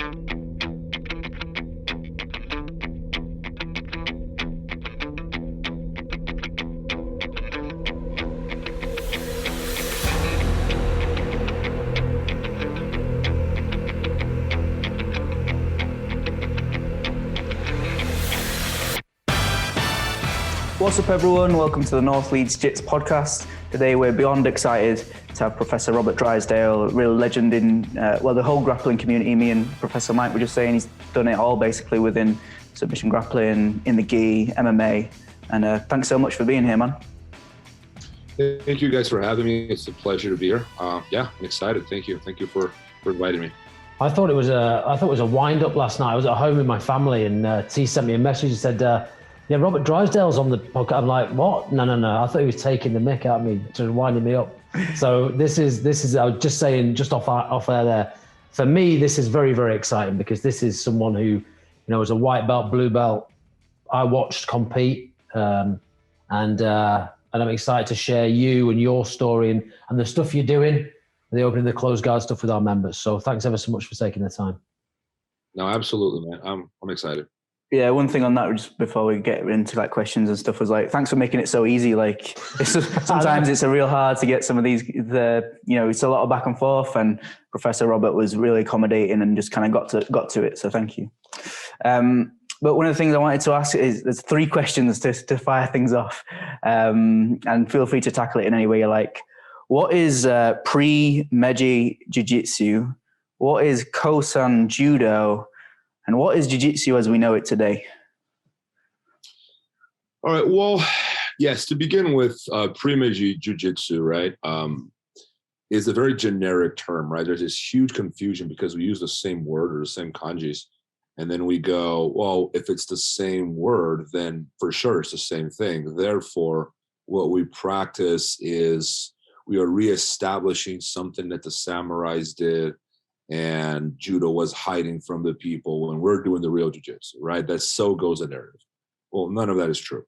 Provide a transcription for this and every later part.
What's up, everyone? Welcome to the North Leeds Jits Podcast. Today we're beyond excited to have Professor Robert Drysdale, a real legend in, the whole grappling community. Me and Professor Mike were just saying he's done it all basically within submission grappling, in the gi, MMA. And thanks so much for being here, man. Thank you guys for having me. It's a pleasure to be here. I'm excited. Thank you. Thank you for inviting me. I thought it was a wind up last night. I was at home with my family and T sent me a message and said, yeah, Robert Drysdale's on the podcast. I'm like, what? No. I thought he was taking the mick out of me, just winding me up. So this is. I was just saying, just off air there. For me, this is very, very exciting because this is someone who, is a white belt, blue belt. I watched compete, and I'm excited to share you and your story and the stuff you're doing, the opening, the closed guard stuff with our members. So thanks ever so much for taking the time. No, absolutely, man. I'm excited. Yeah, one thing on that, just before we get into like questions and stuff, was like, thanks for making it so easy. Like, sometimes it's a real hard to get some of these. It's a lot of back and forth, and Professor Robert was really accommodating and just kind of got to it. So thank you. But one of the things I wanted to ask is, there's 3 questions to fire things off, and feel free to tackle it in any way you like. What is pre-Meiji Jiu-Jitsu? What is Kosan Judo? And what is Jujutsu as we know it today? All right. Well, yes, to begin with, pre-Meiji Jiu-Jitsu, right, is a very generic term, right? There's this huge confusion because we use the same word or the same kanjis. And then we go, well, if it's the same word, then for sure it's the same thing. Therefore, what we practice is we are reestablishing something that the samurais did and Judo was hiding from the people when we're doing the real Jiu-Jitsu, right? That so goes the narrative. Well, none of that is true.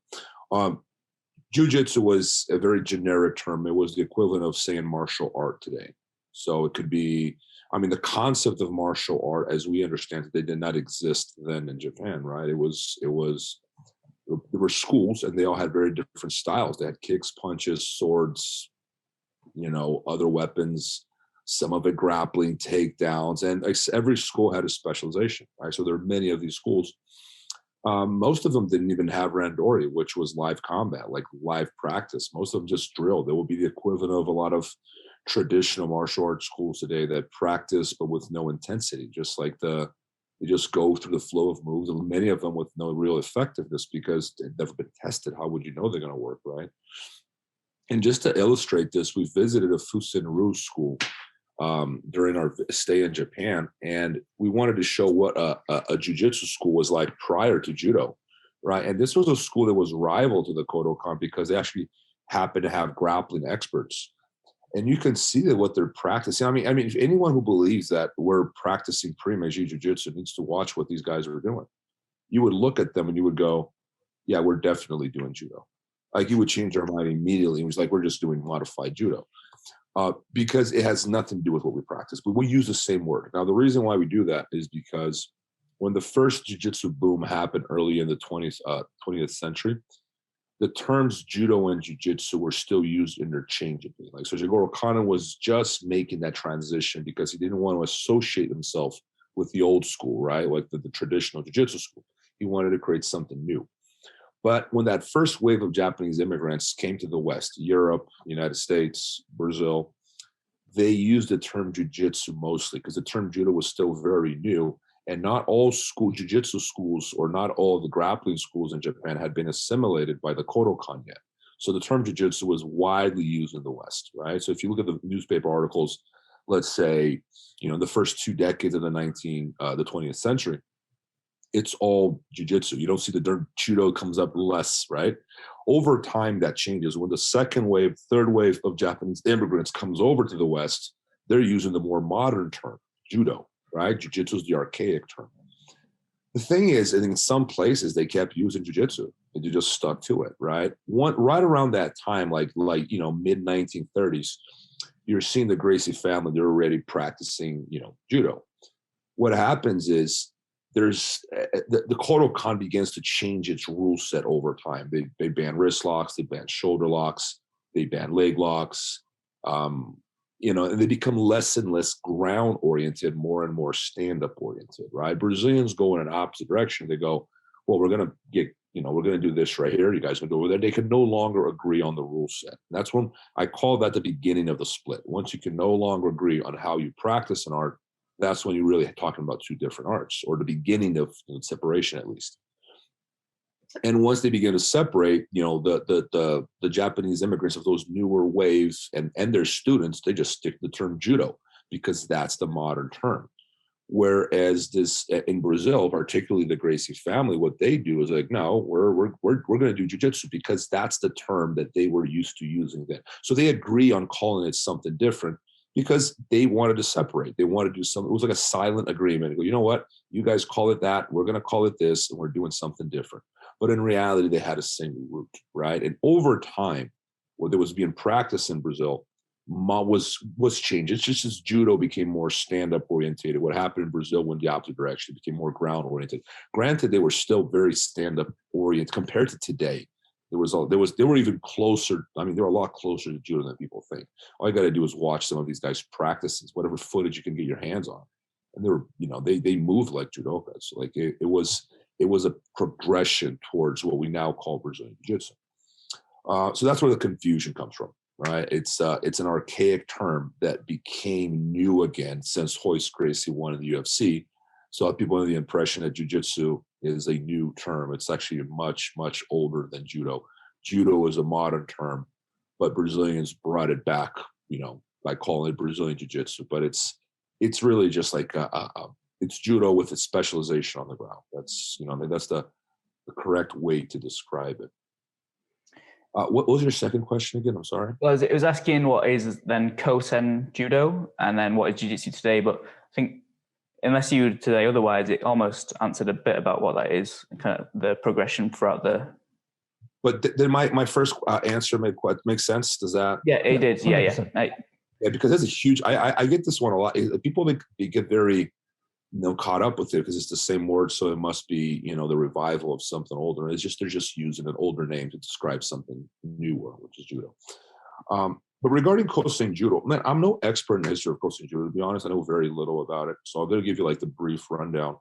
Jiu-Jitsu was a very generic term. It was the equivalent of saying martial art today. So it could be, the concept of martial art, as we understand it, they did not exist then in Japan, right? There were schools and they all had very different styles. They had kicks, punches, swords, other weapons, some of it grappling, takedowns, and every school had a specialization, right? So there are many of these schools. Most of them didn't even have randori, which was live combat, like live practice. Most of them just drilled. It would be the equivalent of a lot of traditional martial arts schools today that practice, but with no intensity, just like they just go through the flow of moves, and many of them with no real effectiveness because they've never been tested. How would you know they're going to work, right? And just to illustrate this, we visited a Fusenryu school during our stay in Japan, and we wanted to show what a jiu-jitsu school was like prior to judo, right? And this was a school that was rival to the Kodokan because they actually happened to have grappling experts. And you can see that what they're practicing. If anyone who believes that we're practicing pre-Meiji Jiu-Jitsu needs to watch what these guys are doing. You would look at them and you would go, yeah, we're definitely doing judo. Like, you would change your mind immediately. It was like, we're just doing modified judo. Because it has nothing to do with what we practice, but we use the same word. Now, the reason why we do that is because when the first jiu-jitsu boom happened early in the 20th century, the terms judo and jiu-jitsu were still used interchangeably. Like, so Jigoro Kano was just making that transition because he didn't want to associate himself with the old school, right? Like the traditional jiu-jitsu school. He wanted to create something new. But when that first wave of Japanese immigrants came to the West, Europe, United States, Brazil, they used the term jiu-jitsu mostly because the term judo was still very new. And not all jiu-jitsu schools or not all the grappling schools in Japan had been assimilated by the Kodokan yet. So the term jiu-jitsu was widely used in the West, right? So if you look at the newspaper articles, let's say, the first 2 decades of the 20th century, it's all jiu-jitsu. You don't see the term judo comes up less, right? Over time, that changes. When the second wave, third wave of Japanese immigrants comes over to the West, they're using the more modern term, judo, right? Jiu-jitsu is the archaic term. The thing is, in some places, they kept using jiu-jitsu and they just stuck to it, right? Right around that time, like mid-1930s, you're seeing the Gracie family, they're already practicing, judo. what happens is there's the Kodokan begins to change its rule set over time. They ban wrist locks, they ban shoulder locks, they ban leg locks, and they become less and less ground oriented, more and more stand up oriented, right? Brazilians go in an opposite direction. They go, well, we're going to do this right here. You guys can do over there. They can no longer agree on the rule set. And that's when I call that the beginning of the split. Once you can no longer agree on how you practice an art, that's when you're really talking about two different arts, or the beginning of separation, at least. And once they begin to separate, the Japanese immigrants of those newer waves and their students, they just stick the term judo because that's the modern term. Whereas this in Brazil, particularly the Gracie family, what they do is like, no, we're going to do jiu-jitsu because that's the term that they were used to using then. So they agree on calling it something different because they wanted to separate. They wanted to do something. It was like a silent agreement. Go, you know what? You guys call it that. We're going to call it this, and we're doing something different. But in reality, they had a single root, right? And over time, what there was being practiced in Brazil was changed. It's just as judo became more stand-up orientated. What happened in Brazil went the opposite direction. It became more ground oriented. Granted, they were still very stand-up oriented compared to today. They were even closer. I mean, they were a lot closer to judo than people think. All you got to do is watch some of these guys practices, whatever footage you can get your hands on, and they were, they moved like judokas. Like it was a progression towards what we now call Brazilian Jiu-Jitsu. So that's where the confusion comes from, right? It's an archaic term that became new again since Royce Gracie won in the UFC. So people have the impression that Jiu-Jitsu is a new term. It's actually much, much older than Judo. Judo is a modern term, but Brazilians brought it back, by calling it Brazilian Jiu-Jitsu. But it's really just like it's Judo with its specialization on the ground. That's that's the correct way to describe it. What was your second question again? I'm sorry. Well, it was asking what is then Kosen Judo and then what is Jiu-Jitsu today. But I think unless you would today otherwise, it almost answered a bit about what that is, kind of the progression throughout the. But then my first answer make sense? Does that? Yeah, it did. Yeah. Yeah, because that's a huge. I get this one a lot. People they get very caught up with it because it's the same word, so it must be the revival of something older. It's just they're just using an older name to describe something newer, which is judo. But regarding Kosen Judo, man, I'm no expert in the history of Kosen Judo. To be honest, I know very little about it, so I'm going to give you like the brief rundown.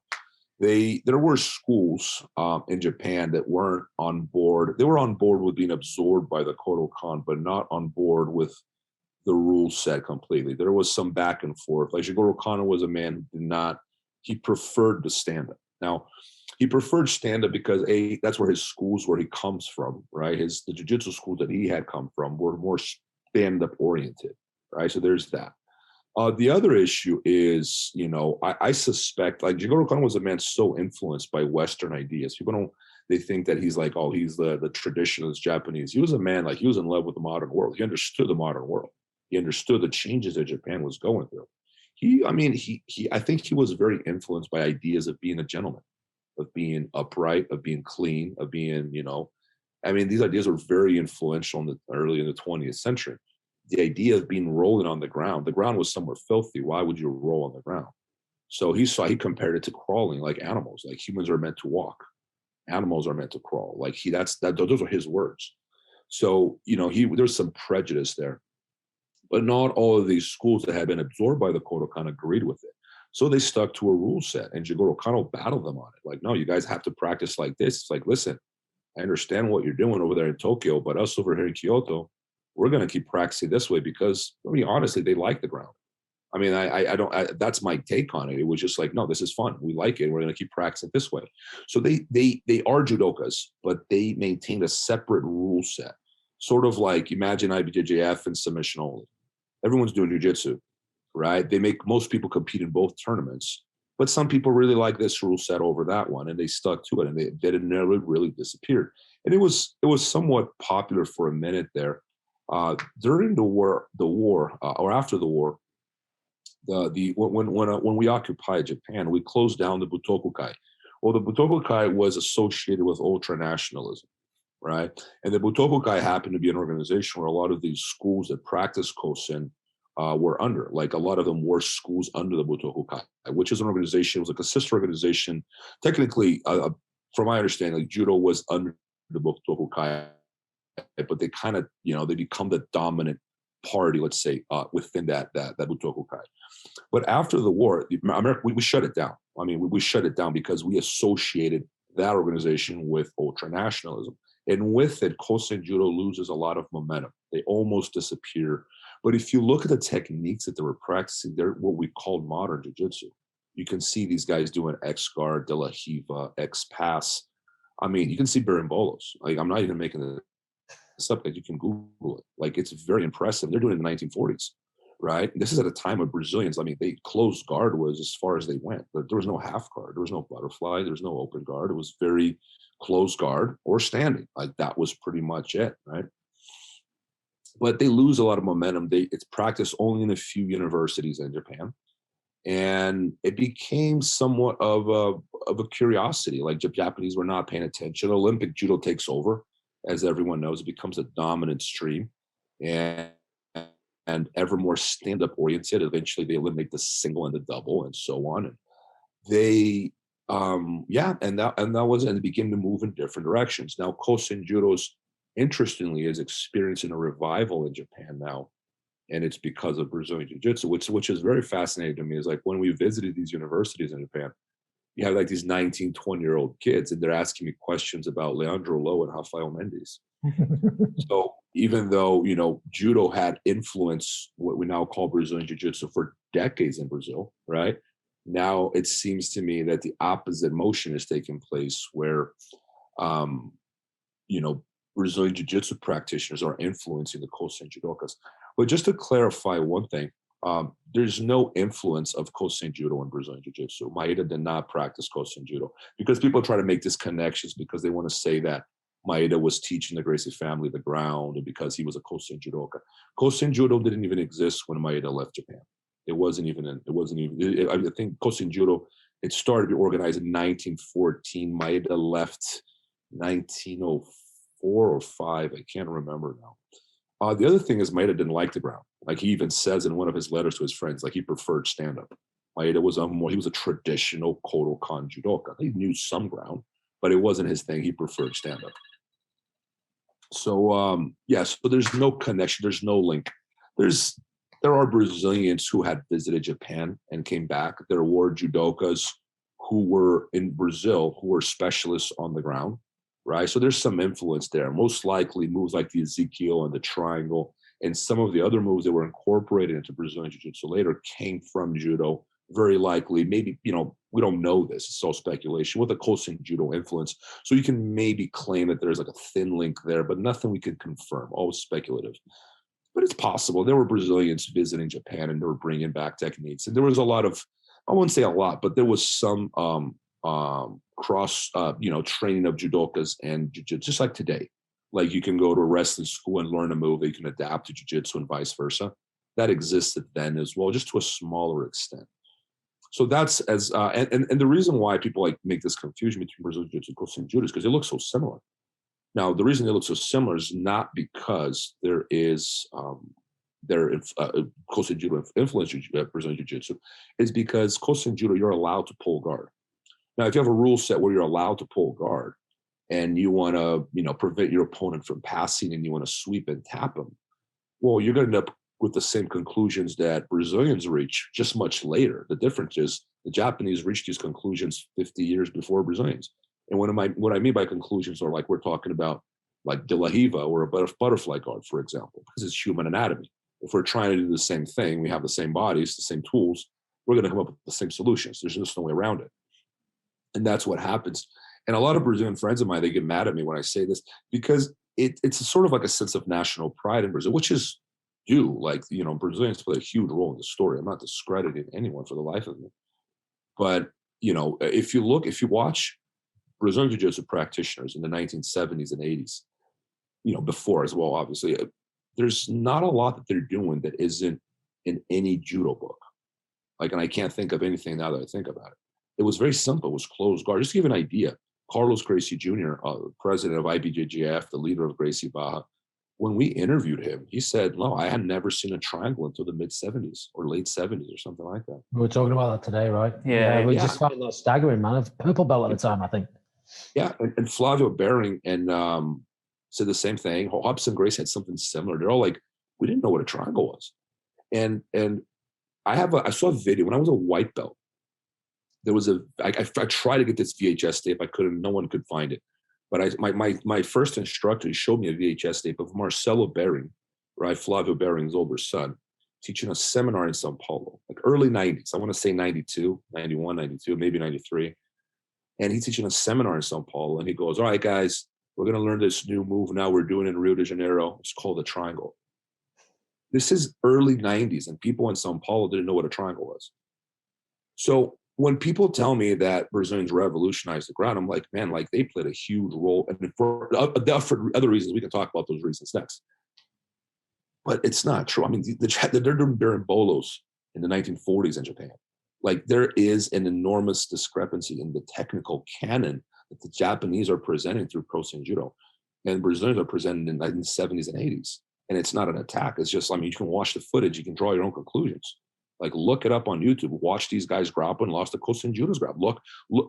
There were schools in Japan that weren't on board. They were on board with being absorbed by the Kodokan, but not on board with the rule set completely. There was some back and forth. Like Jigoro Kano was a man who did not. He preferred the stand-up. Now, he preferred stand-up because that's where his schools, where he comes from, right? The jiu-jitsu schools that he had come from were more stand-up oriented, right? So there's that. The other issue is, I suspect, like Jigoro Kano was a man so influenced by Western ideas. People they think that he's like, oh, he's the traditionalist Japanese. He was a man, like he was in love with the modern world. He understood the modern world. He understood the changes that Japan was going through. I think he was very influenced by ideas of being a gentleman, of being upright, of being clean, of being, these ideas were very influential early in the 20th century. The idea of being rolling on the ground was somewhere filthy. Why would you roll on the ground? So he compared it to crawling, like animals, like humans are meant to walk. Animals are meant to crawl. Like those are his words. So, there's some prejudice there. But not all of these schools that had been absorbed by the Kodokan agreed with it. So they stuck to a rule set, and Jigoro Kano battled them on it. Like, no, you guys have to practice like this. It's like, listen, I understand what you're doing over there in Tokyo, but us over here in Kyoto, we're going to keep practicing this way because, honestly, they like the ground. That's my take on it. It was just like, no, this is fun. We like it. We're going to keep practicing this way. So they are judokas, but they maintain a separate rule set. Sort of like, imagine IBJJF and submission only. Everyone's doing jiu-jitsu, right? They make most people compete in both tournaments, but some people really like this rule set over that one, and they stuck to it, and they never really disappeared. And it was somewhat popular for a minute there. During the war, or after the war, when we occupied Japan, we closed down the Butokukai. Well, the Butokukai was associated with ultranationalism, right? And the Butokukai happened to be an organization where a lot of these schools that practice Kosen were under. Like a lot of them were schools under the Butoku Kai, which is an organization, it was like a sister organization. Technically, from my understanding, like Judo was under the Butoku Kai, but they kind of, they become the dominant party, let's say, within that Butoku Kai. But after the war, America, we shut it down. I mean, we shut it down because we associated that organization with ultranationalism. And with it, Kosen Judo loses a lot of momentum. They almost disappear. But if you look at the techniques that they were practicing, they're what we call modern jiu-jitsu. You can see these guys doing X-guard, De La Hiva, X-pass. I mean, you can see Berimbolos. Like, I'm not even making this up. Like, you can Google it. Like, it's very impressive. They're doing it in the 1940s, right? This is at a time of Brazilians. I mean, they closed guard was as far as they went. But there was no half guard. There was no butterfly. There was no open guard. It was very closed guard or standing. Like, that was pretty much it, right? But they lose a lot of momentum. It's practiced only in a few universities in Japan. And it became somewhat of a curiosity. Like, Japanese were not paying attention. Olympic judo takes over, as everyone knows. It becomes a dominant stream, and ever more stand-up oriented. Eventually, they eliminate the single and the double, and so on. And they, and that was, and they began to move in different directions. Now, Kosen Judo's, interestingly, is experiencing a revival in Japan now. And it's because of Brazilian Jiu-Jitsu, which is very fascinating to me. Is like when we visited these universities in Japan, you have like these 19, 20-year-old kids, and they're asking me questions about Leandro Lo and Rafael Mendes. So even though, Judo had influenced what we now call Brazilian Jiu-Jitsu for decades in Brazil, right? Now it seems to me that the opposite motion is taking place where, Brazilian Jiu-Jitsu practitioners are influencing the Kosen Judokas. But just to clarify one thing, there's no influence of Kosen Judo in Brazilian Jiu-Jitsu. Maeda did not practice Kosen Judo, because people try to make these connections because they want to say that Maeda was teaching the Gracie family the ground and because he was a Kosen Judoka. Kosen Judo didn't even exist when Maeda left Japan. I think Kosen Judo, it started to be organized in 1914. Maeda left 1904 or 5. I can't remember now. The other thing is Maeda didn't like the ground. Like, he even says in one of his letters to his friends, like, he preferred stand-up. Maeda was he was a traditional Kodokan judoka. He knew some ground, but it wasn't his thing. He preferred stand-up. So, so there's no connection. There's no link. There are Brazilians who had visited Japan and came back. There were judokas who were in Brazil who were specialists on the ground. Right, so there's some influence there. Most likely, moves like the Ezekiel and the triangle, and some of the other moves that were incorporated into Brazilian Jiu-Jitsu later came from Judo. Very likely, maybe we don't know this. It's all speculation with a Kosen Judo influence. So you can maybe claim that there's like a thin link there, but nothing we can confirm. Always speculative, but it's possible. There were Brazilians visiting Japan and they were bringing back techniques, and there was a lot of, I wouldn't say a lot, but there was some cross training of judokas and jiu-jitsu, just like today. Like, you can go to a wrestling school and learn a move that you can adapt to jiu-jitsu and vice versa. That existed then as well, just to a smaller extent. So that's as and the reason why people like make this confusion between Brazilian Jiu-Jitsu and Kosen Judo is because they look so similar. Now, the reason they look so similar is not because there is Kosen Judo influence Brazilian Jiu-Jitsu. It's because Kosen Judo, you're allowed to pull guard. Now, if you have a rule set where you're allowed to pull guard and you want to, prevent your opponent from passing and you want to sweep and tap them, well, you're going to end up with the same conclusions that Brazilians reach just much later. The difference is the Japanese reached these conclusions 50 years before Brazilians. And what I mean by conclusions are like, we're talking about like De La Hiva or a butterfly guard, for example, because it's human anatomy. If we're trying to do the same thing, we have the same bodies, the same tools, we're going to come up with the same solutions. There's just no way around it. And that's what happens. And a lot of Brazilian friends of mine, they get mad at me when I say this, because it's sort of like a sense of national pride in Brazil, which is due. Like, Brazilians play a huge role in the story. I'm not discrediting anyone for the life of me. But, if you watch Brazilian Jiu-Jitsu practitioners in the 1970s and 80s, before as well, obviously, there's not a lot that they're doing that isn't in any judo book. Like, and I can't think of anything now that I think about it. It was very simple. It was closed guard. Just to give you an idea, Carlos Gracie Jr., president of IBJJF, the leader of Gracie Barra, when we interviewed him, he said, no, I had never seen a triangle until the mid-'70s or late 70s or something like that. We were talking about that today, right? Yeah, we just found that staggering, man. A purple belt at the time, I think. Yeah, and Flavio Bering and said the same thing. Hobson Grace had something similar. They're all like, we didn't know what a triangle was. And I saw a video when I was a white belt. There was I tried to get this VHS tape. I couldn't. No one could find it. But my first instructor, he showed me a VHS tape of Marcelo Bering, right? Flavio Bering's older son, teaching a seminar in Sao Paulo, like early 90s. I want to say 92, 91, 92, maybe 93. And he's teaching a seminar in Sao Paulo. And he goes, all right, guys, we're going to learn this new move now. We're doing it in Rio de Janeiro. It's called the triangle. This is early 90s, and people in Sao Paulo didn't know what a triangle was. So when people tell me that Brazilians revolutionized the ground, I'm like, man, like they played a huge role. And for other reasons, we can talk about those reasons next. But it's not true. I mean, they're doing berimbolos in the 1940s in Japan. Like there is an enormous discrepancy in the technical canon that the Japanese are presenting through Pro Sen Judo, and Brazilians are presenting in the 70s and 80s. And it's not an attack. It's just, I mean, you can watch the footage. You can draw your own conclusions. Like look it up on YouTube. Watch these guys grapple and lost the Kosen Judo's grab. Look,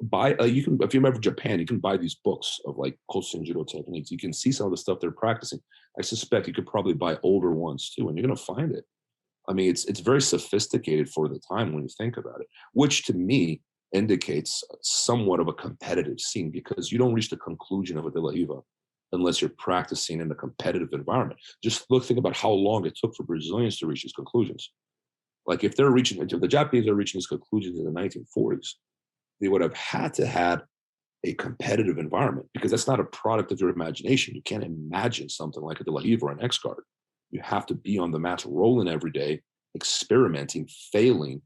buy. You can, if you remember Japan, you can buy these books of like Kosen Judo techniques. You can see some of the stuff they're practicing. I suspect you could probably buy older ones too, and you're gonna find it. I mean, it's very sophisticated for the time when you think about it, which to me indicates somewhat of a competitive scene, because you don't reach the conclusion of a De La Riva unless you're practicing in a competitive environment. Just think about how long it took for Brazilians to reach these conclusions. Like if the Japanese are reaching these conclusions in the 1940s, they would have had to have a competitive environment, because that's not a product of your imagination. You can't imagine something like a De La Riva or an X-Guard. You have to be on the mats rolling every day, experimenting, failing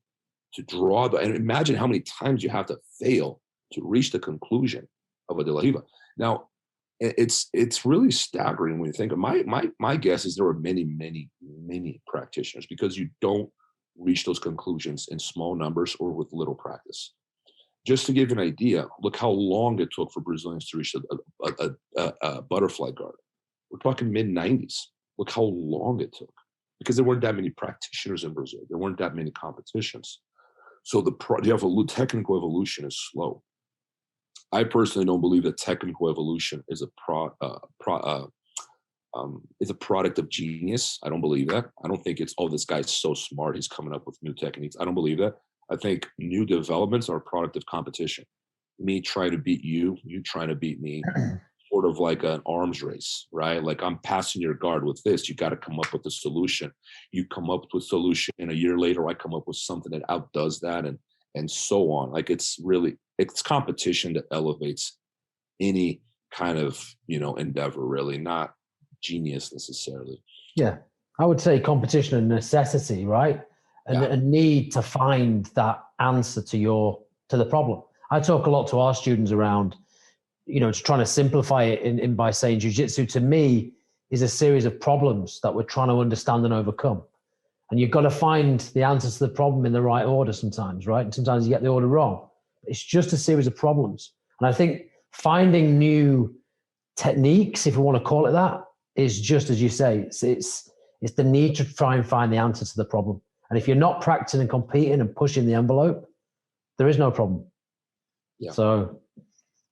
to draw and imagine how many times you have to fail to reach the conclusion of a De La Riva. Now, it's really staggering when you think of my guess is there were many practitioners, because you don't reach those conclusions in small numbers or with little practice. Just to give you an idea, look how long it took for Brazilians to reach a butterfly guard. We're talking mid-90s. Look how long it took, because there weren't that many practitioners in Brazil. There weren't that many competitions. So the technical evolution is slow. I personally don't believe that technical evolution is a product of genius. I don't believe that. I don't think it's, oh, this guy's so smart, he's coming up with new techniques. I don't believe that. I think new developments are a product of competition. Me trying to beat you, you trying to beat me, sort of like an arms race, right? Like I'm passing your guard with this. You got to come up with a solution. You come up with a solution, and a year later, I come up with something that outdoes that, and so on. Like it's competition that elevates any kind of, endeavor, really, not genius necessarily. Yeah, I would say competition and necessity, right? And a need to find that answer to the problem. I talk a lot to our students around, trying to simplify it in by saying jiu-jitsu to me is a series of problems that we're trying to understand and overcome. And you've got to find the answer to the problem in the right order sometimes, right? And sometimes you get the order wrong. It's just a series of problems. And I think finding new techniques, if we want to call it that, is just as you say, it's the need to try and find the answer to the problem. And if you're not practicing and competing and pushing the envelope, there is no problem. Yeah. So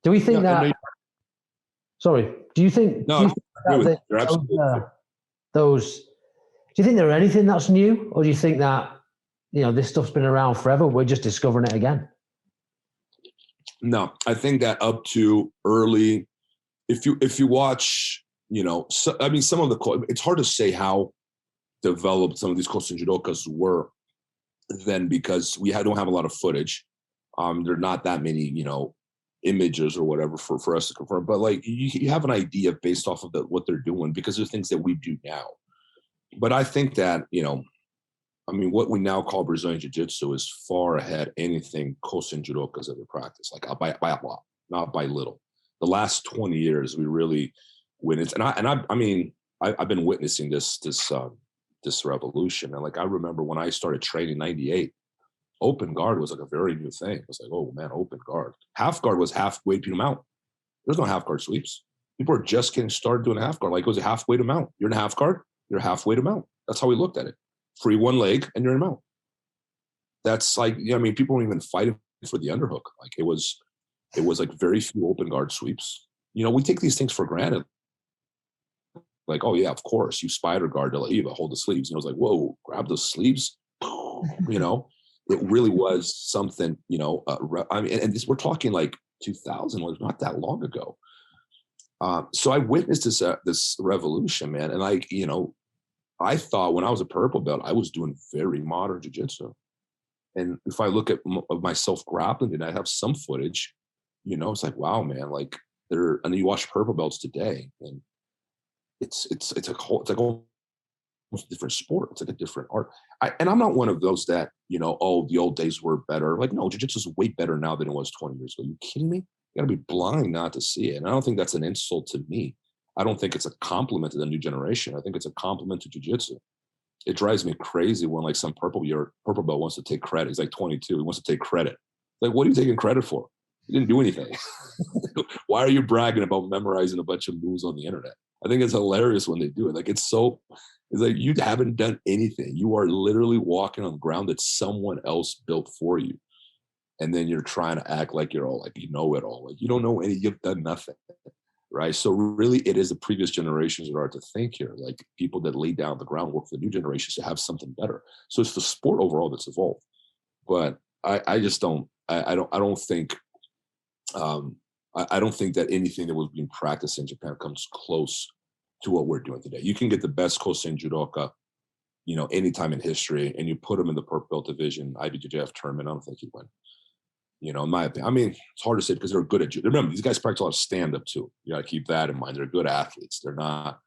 do we think do you think there anything that's new, or do you think that, this stuff's been around forever, we're just discovering it again? No, I think that up to early, if you watch, some of it's hard to say how developed some of these Kosen judokas were then, because we don't have a lot of footage. There are not that many, images or whatever for us to confirm, but like you have an idea based off of what they're doing, because there's things that we do now. But I think that, what we now call Brazilian Jiu-Jitsu is far ahead anything Kosen judokas ever practiced, like by a lot, not by little. The last 20 years, we really witnessed, I've been witnessing this revolution. And like, I remember when I started training in 98, open guard was like a very new thing. It was like, oh man, open guard. Half guard was half weight beat them out. There's no half guard sweeps. People are just getting started doing a half guard. Like it was a halfway to mount. You're in a half guard, you're halfway to mount. That's how we looked at it. Free one leg and you're in mount. That's like, I mean, people weren't even fighting for the underhook. Like it was like very few open guard sweeps. We take these things for granted. Like, oh yeah, of course, you spider guard De La Hiva, hold the sleeves. And I was like, whoa, grab the sleeves. It really was something, I mean, and this, we're talking like 2000 was not that long ago. So I witnessed this revolution, man. And I thought when I was a purple belt, I was doing very modern jiu-jitsu. And if I look at myself grappling, and I have some footage, it's like, wow, man, like and you watch purple belts today, and it's like a whole different sport. It's like a different art. And I'm not one of those that, oh, the old days were better. Like, no, jiu-jitsu is way better now than it was 20 years ago. Are you kidding me? You gotta be blind not to see it. And I don't think that's an insult to me. I don't think it's a compliment to the new generation. I think it's a compliment to jiu-jitsu. It drives me crazy when like some purple belt wants to take credit. He's like 22. He wants to take credit. Like, what are you taking credit for? You didn't do anything. Why are you bragging about memorizing a bunch of moves on the internet? I think it's hilarious when they do it. Like, it's like you haven't done anything. You are literally walking on ground that someone else built for you. And then you're trying to act like you're all like, you know it all. Like, you don't know any, you've done nothing. Right. So really it is the previous generations that are to think here, like people that laid down the groundwork for the new generations to have something better. So it's the sport overall that's evolved. But I just don't think that anything that was being practiced in Japan comes close to what we're doing today. You can get the best Kosen judoka, anytime in history, and you put them in the purple belt division, IBJJF tournament, I don't think he'd win. In my opinion, I mean, it's hard to say because they're good at judo. Remember, these guys practice a lot of stand-up too. You got to keep that in mind. They're good athletes. They're not,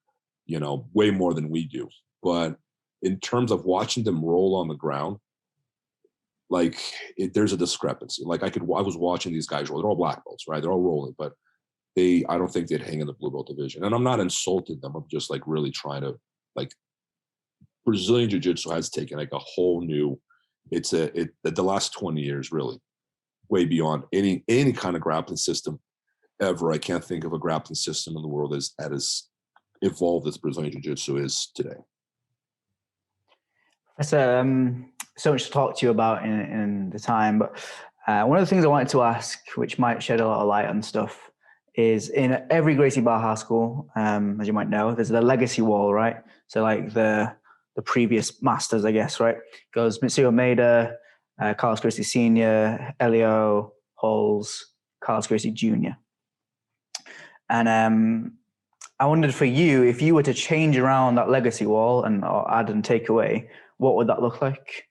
way more than we do. But in terms of watching them roll on the ground, like there's a discrepancy. Like I was watching these guys roll. They're all black belts, right? They're all rolling, but I don't think they'd hang in the blue belt division. And I'm not insulting them. I'm just like really trying to Brazilian Jiu-Jitsu has taken like a whole new. The last 20 years really. Way beyond any kind of grappling system ever. I can't think of a grappling system in the world as evolved as Brazilian Jiu-Jitsu is today. That's so much to talk to you about in the time, but one of the things I wanted to ask, which might shed a lot of light on stuff, is in every Gracie Barra school, as you might know, there's the legacy wall, right? So like the previous masters, I guess, right? Goes Mitsuyo Maeda, Carlos Gracie Sr., Elio, Halls, Carlos Gracie Jr. And I wondered for you, if you were to change around that legacy wall or add and take away, what would that look like?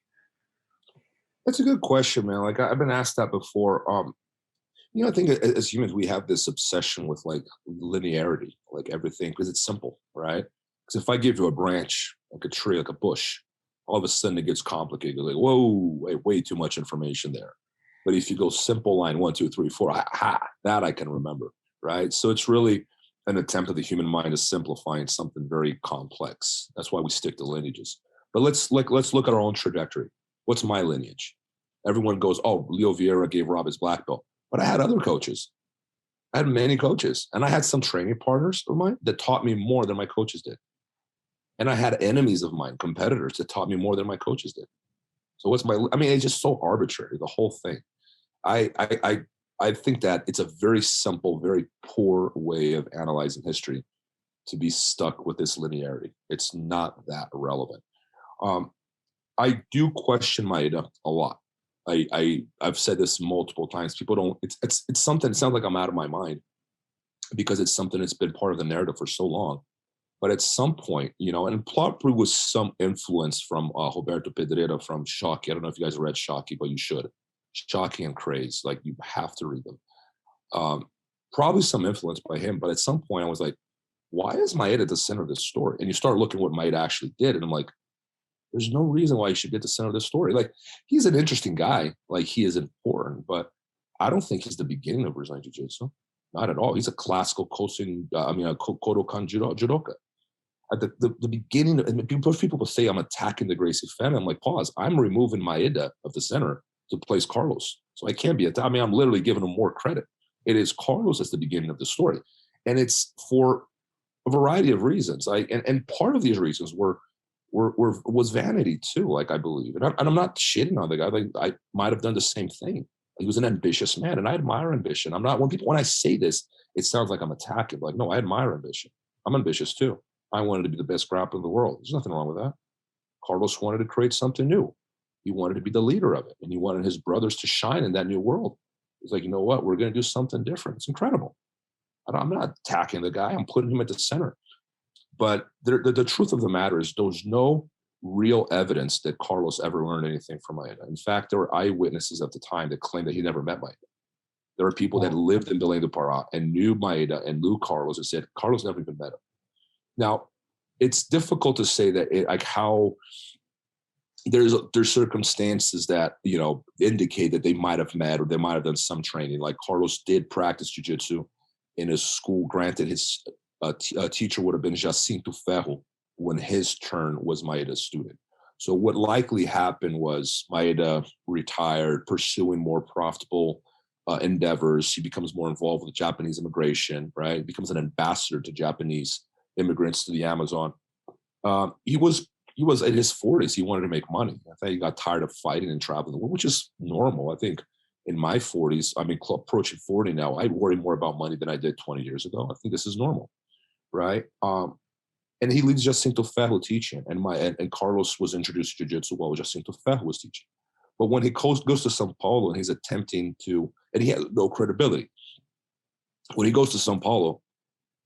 That's a good question, man. Like I've been asked that before. I think as humans, we have this obsession with like linearity, like everything, because it's simple, right? Because if I give you a branch, like a tree, like a bush, all of a sudden it gets complicated. Like, whoa, way too much information there. But if you go simple line 1, 2, 3, 4, that I can remember, right? So it's really an attempt of the human mind to simplifying something very complex. That's why we stick to lineages. But let's look at our own trajectory. What's my lineage? Everyone goes, oh, Leo Vieira gave Rob his black belt. But I had other coaches. I had many coaches. And I had some training partners of mine that taught me more than my coaches did. And I had enemies of mine, competitors that taught me more than my coaches did. So it's just so arbitrary, the whole thing. I think that it's a very simple, very poor way of analyzing history to be stuck with this linearity. It's not that relevant. I do question Maeda a lot. I've said this multiple times. People don't, it's something, it sounds like I'm out of my mind because it's something that's been part of the narrative for so long. But at some point, and probably was some influence from Roberto Pedreira from Shockey. I don't know if you guys read Shockey, but you should. Shockey and Craze, like you have to read them. Probably some influence by him, but at some point I was like, why is Maeda at the center of this story? And you start looking at what Maeda actually did, and I'm like, there's no reason why he should be at the center of this story. Like, he's an interesting guy, like he is important, but I don't think he's the beginning of Brazilian Jiu-Jitsu. Not at all. He's a classical Kodokan judoka. At the beginning, and people will say I'm attacking the Gracie family. I'm like, pause. I'm removing Maeda of the center to place Carlos. So I can't be I'm literally giving him more credit. It is Carlos as the beginning of the story. And it's for a variety of reasons. And part of these reasons was vanity too, like I believe. And I'm not shitting on the guy. Like I might have done the same thing. He was an ambitious man, and I admire ambition. I'm not, when I say this, it sounds like I'm attacking. Like, no, I admire ambition. I'm ambitious too. I wanted to be the best grappler in the world. There's nothing wrong with that. Carlos wanted to create something new. He wanted to be the leader of it, and he wanted his brothers to shine in that new world. He's like, you know what? We're going to do something different. It's incredible. I'm not attacking the guy. I'm putting him at the center. But the truth of the matter is there's no real evidence that Carlos ever learned anything from Maeda. In fact, there were eyewitnesses at the time that claimed that he never met Maeda. There are people that lived in Belém do Pará and knew Maeda and knew Carlos and said, Carlos never even met him. Now, it's difficult to say that like how there's circumstances that, you know, indicate that they might have met or they might have done some training. Like Carlos did practice jiu-jitsu in his school. Granted, his teacher would have been Jacinto Ferro when his turn was Maeda's student. So what likely happened was Maeda retired, pursuing more profitable endeavors. He becomes more involved with Japanese immigration, right? He becomes an ambassador to Japanese immigrants to the Amazon. He was in his 40s. He wanted to make money. I think he got tired of fighting and traveling the world, which is normal. I think in my 40s, I mean, approaching 40 now, I worry more about money than I did 20 years ago. I think this is normal, right? And he leads Jacinto Ferro teaching, and Carlos was introduced to jiu-jitsu while Jacinto Ferro was teaching. But when he goes to Sao Paulo and he's attempting to, and he has no credibility. When he goes to Sao Paulo,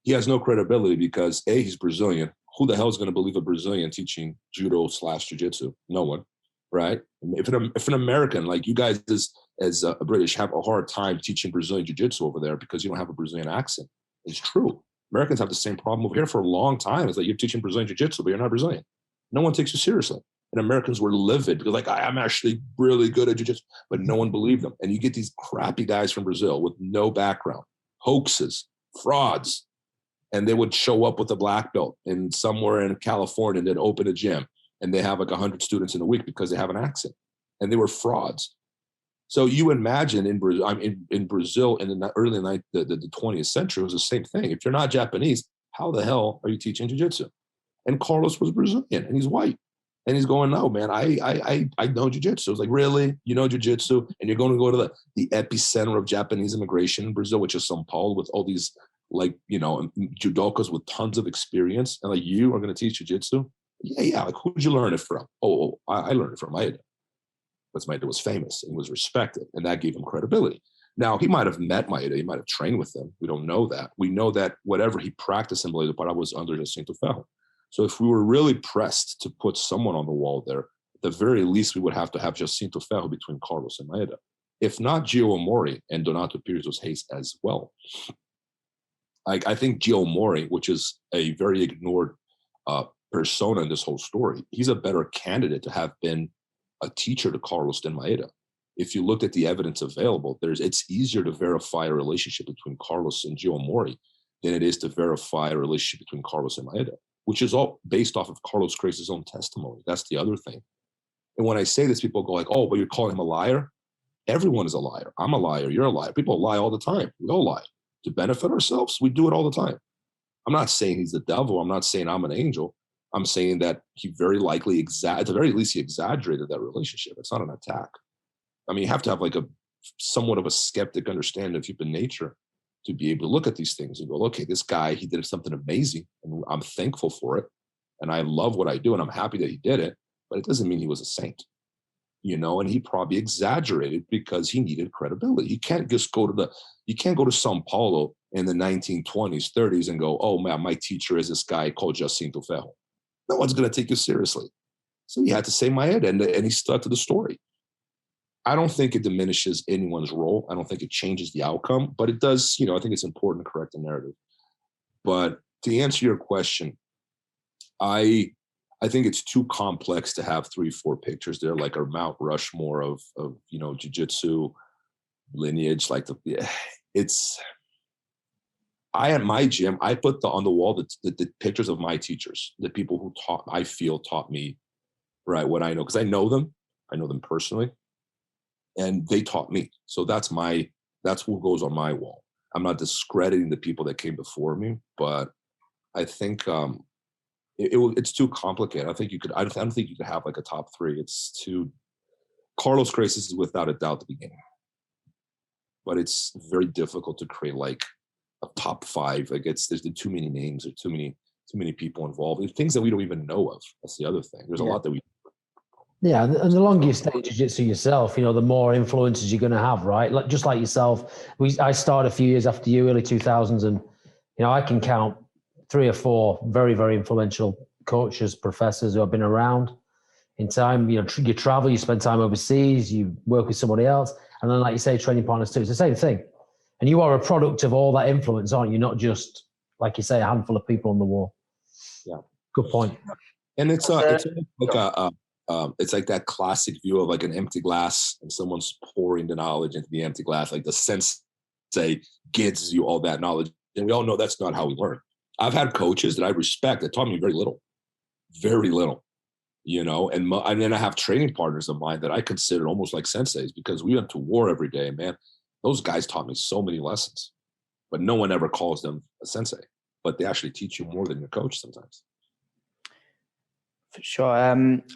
he has no credibility because A, he's Brazilian. Who the hell is going to believe a Brazilian teaching judo / jiu-jitsu? No one, right? If an American, like you guys as a British, have a hard time teaching Brazilian jiu-jitsu over there because you don't have a Brazilian accent. It's true. Americans have the same problem over here for a long time. It's like you're teaching Brazilian jiu-jitsu, but you're not Brazilian. No one takes you seriously. And Americans were livid because like, I'm actually really good at jiu-jitsu, but no one believed them. And you get these crappy guys from Brazil with no background, hoaxes, frauds. And they would show up with a black belt in somewhere in California and then open a gym. And they have like 100 students in a week because they have an accent. And they were frauds. So you imagine in Brazil in the early 20th century, it was the same thing. If you're not Japanese, how the hell are you teaching jiu-jitsu? And Carlos was Brazilian and he's white. And he's going, no, man, I know jiu-jitsu. I was like, really? You know jiu-jitsu? And you're going to go to the epicenter of Japanese immigration in Brazil, which is São Paulo, with all these, like, you know, judokas with tons of experience. And like, you are going to teach jiu-jitsu? Yeah. Like, who did you learn it from? I learned it from Maeda. But Maeda was famous and was respected, and that gave him credibility. Now, he might have met Maeda. He might have trained with him. We don't know that. We know that whatever he practiced in Belém do Pará was under Jacinto Ferro. So if we were really pressed to put someone on the wall there, at the very least, we would have to have Jacinto Ferro between Carlos and Maeda. If not, Gio Mori and Donato Pires dos Reis as well. I think Gio Mori, which is a very ignored persona in this whole story, he's a better candidate to have been a teacher to Carlos than Maeda. If you looked at the evidence available, it's easier to verify a relationship between Carlos and Gio Mori than it is to verify a relationship between Carlos and Maeda, which is all based off of Carlos Grace's own testimony. That's the other thing. And when I say this, people go like, oh, but you're calling him a liar? Everyone is a liar. I'm a liar. You're a liar. People lie all the time. We all lie. To benefit ourselves, we do it all the time. I'm not saying he's the devil. I'm not saying I'm an angel. I'm saying that he very likely, at the very least, he exaggerated that relationship. It's not an attack. I mean, you have to have like a somewhat of a skeptic understanding of human nature to be able to look at these things and go, okay, this guy, he did something amazing, and I'm thankful for it, and I love what I do, and I'm happy that he did it, but it doesn't mean he was a saint, you know, and he probably exaggerated because he needed credibility. You can't just go to São Paulo in the 1920s, 30s and go, oh man, my teacher is this guy called Jacinto Ferro. No one's going to take you seriously. So he had to say Maeda, and he stuck to the story. I don't think it diminishes anyone's role. I don't think it changes the outcome, but it does, you know, I think it's important to correct the narrative. But to answer your question, I think it's too complex to have 3-4 pictures there, like a Mount Rushmore of you know, jiu-jitsu lineage. Like at my gym, I put on the wall the pictures of my teachers, the people who taught me, right, what I know, because I know them personally, and they taught me. So that's what goes on my wall. I'm not discrediting the people that came before me, but I think it's too complicated. I don't think you could have like a top three. It's too. Carlos Gracies is without a doubt the beginning, but it's very difficult to create like a top five. Like there's too many names or too many people involved. There's things that we don't even know of. That's the other thing. There's a lot that we. Yeah, and the longer you stay in jiu-jitsu yourself, the more influences you're going to have, right? Like just like yourself, I started a few years after you, early 2000s, and I can count 3 or 4 very, very influential coaches, professors who have been around in time. You travel, you spend time overseas, you work with somebody else, and then, like you say, training partners too. It's the same thing, and you are a product of all that influence, aren't you? Not just, like you say, a handful of people on the wall. Yeah, good point. And it's like that classic view of like an empty glass, and someone's pouring the knowledge into the empty glass. Like the sensei gives you all that knowledge, and we all know that's not how we learn. I've had coaches that I respect that taught me very little, and then I have training partners of mine that I consider almost like senseis because we went to war every day, man. Those guys taught me so many lessons, but no one ever calls them a sensei, but they actually teach you more than your coach sometimes. For sure.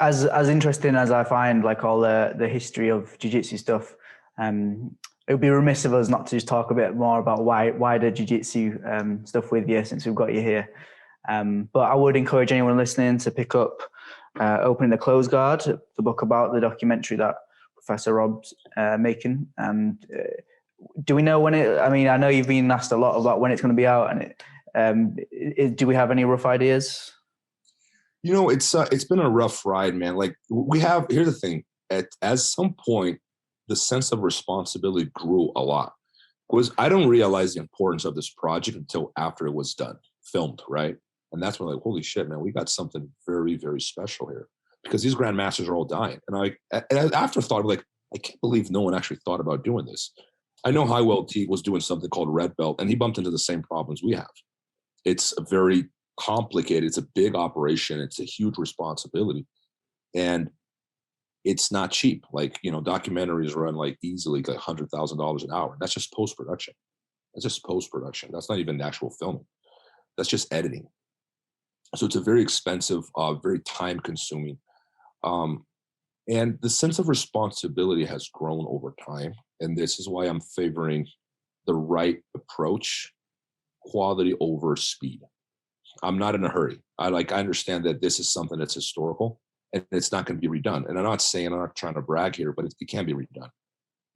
As interesting as I find like all the history of jiu-jitsu stuff, it would be remiss of us not to just talk a bit more about wider jiu-jitsu stuff with you since we've got you here. But I would encourage anyone listening to pick up Opening the Closed Guard, the book about the documentary that Professor Rob's making. And do we know when I know you've been asked a lot about when it's going to be out, and do we have any rough ideas? It's been a rough ride, man. Like here's the thing. At some point, the sense of responsibility grew a lot. Because I don't realize the importance of this project until after it was done, filmed, right? And that's when I'm like, holy shit, man, we got something very, very special here. Because these grandmasters are all dying. And afterthought, I'm like, I can't believe no one actually thought about doing this. I know Highwell T was doing something called Red Belt, and he bumped into the same problems we have. It's a very complicated. It's a big operation. It's a huge responsibility, and it's not cheap. Like documentaries run like easily like $100,000 an hour. That's just post production. That's not even the actual filming. That's just editing. So it's a very expensive, very time consuming, and the sense of responsibility has grown over time. And this is why I'm favoring the right approach, quality over speed. I'm not in a hurry. I understand that this is something that's historical and it's not going to be redone. And I'm not trying to brag here, but it can be redone,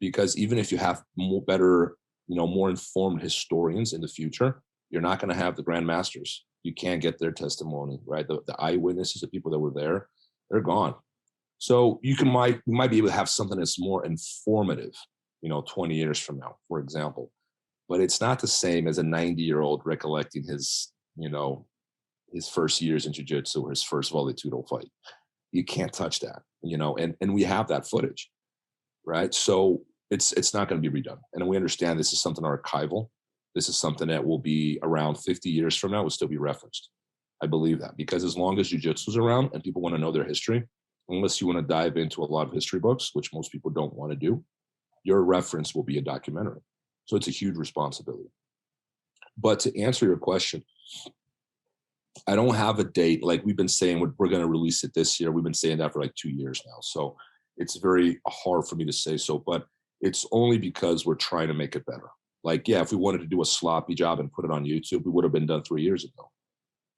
because even if you have better, more informed historians in the future, you're not going to have the grandmasters. You can't get their testimony, right? The eyewitnesses, the people that were there, they're gone. So you might be able to have something that's more informative, 20 years from now, for example. But it's not the same as a 90-year-old recollecting his first years in jiu-jitsu or his first Vale Tudo fight. You can't touch that, and we have that footage, right? So it's not going to be redone. And we understand this is something archival. This is something that will be around 50 years from now, will still be referenced. I believe that, because as long as jiu-jitsu is around and people want to know their history, unless you want to dive into a lot of history books, which most people don't want to do, your reference will be a documentary. So it's a huge responsibility. But to answer your question, I don't have a date. Like we've been saying, we're going to release it this year. We've been saying that for like 2 years now. So it's very hard for me to say so, but it's only because we're trying to make it better. Like, yeah, if we wanted to do a sloppy job and put it on YouTube, we would have been done 3 years ago.